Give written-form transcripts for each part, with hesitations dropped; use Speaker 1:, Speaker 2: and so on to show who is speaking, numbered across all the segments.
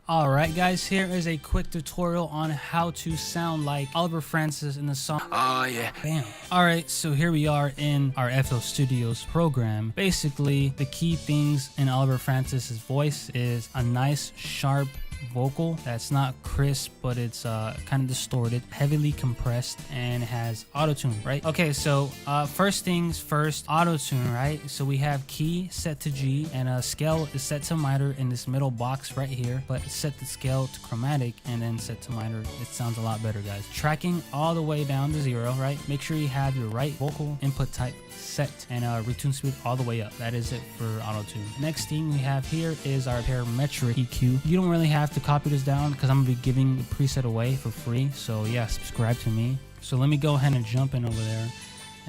Speaker 1: Alright guys, here is a quick tutorial on how to sound like Oliver Francis in the song Oh Yeah. Bam. Alright, so here we are in our FL Studios program. Basically, the key things in Oliver Francis's voice is a nice sharp vocal that's not crisp, but it's kind of distorted, heavily compressed, and has auto-tune, right? Okay, so first things first, auto-tune, right? So we have key set to G, and scale is set to minor in this middle box right here, but set the scale to chromatic and then set to minor. It sounds a lot better, guys. Tracking all the way down to 0, right? Make sure you have your right vocal input type set, and retune speed all the way up. That is it for auto-tune. Next thing we have here is our parametric EQ. You don't really have to copy this down because I'm gonna be giving the preset away for free, so yeah, subscribe to me. So let me go ahead and jump in over there,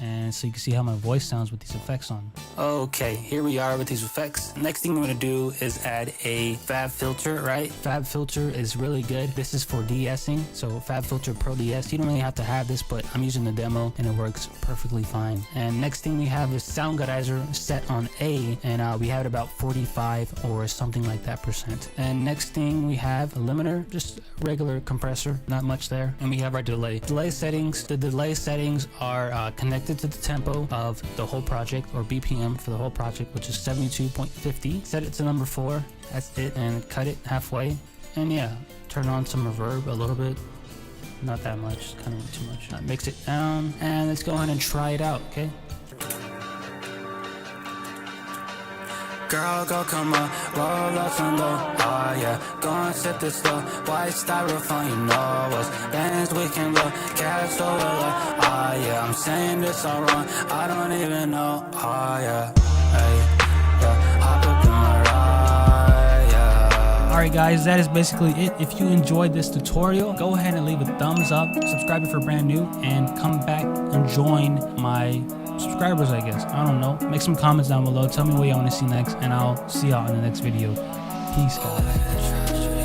Speaker 1: and so you can see how my voice sounds with these effects on. Okay, here we are with these effects. Next thing I'm gonna do is add a Fab filter, right? Fab filter is really good. This is for de-essing, so Fab filter Pro DS. You don't really have to have this, but I'm using the demo and it works perfectly fine. And next thing we have is Sound Godizer set on A, and we have it about 45 or something like that %. And next thing we have a limiter, just regular compressor, not much there. And we have our delay. Delay settings. The delay settings are connected to the tempo of the whole project, or BPM for the whole project, which is 72.50. Set it to number 4. That's it, and cut it halfway. And yeah, turn on some reverb a little bit. Not that much, kind of too much. Mix it down, and let's go ahead and try it out, okay? Girl, go come on, roll up some low, oh yeah. Go and set the slow, white styrofoam, you know us. Bands we can blow, cash over low, oh yeah. I'm saying this all wrong, I don't even know, oh yeah. Hey, yeah, hop up in my ride, yeah. Alright guys, that is basically it. If you enjoyed this tutorial, go ahead and leave a thumbs up, subscribe if you're brand new, and come back and join my subscribers, I guess. I don't know. Make some comments down below. Tell me what you want to see next, and I'll see y'all in the next video. Peace, guys.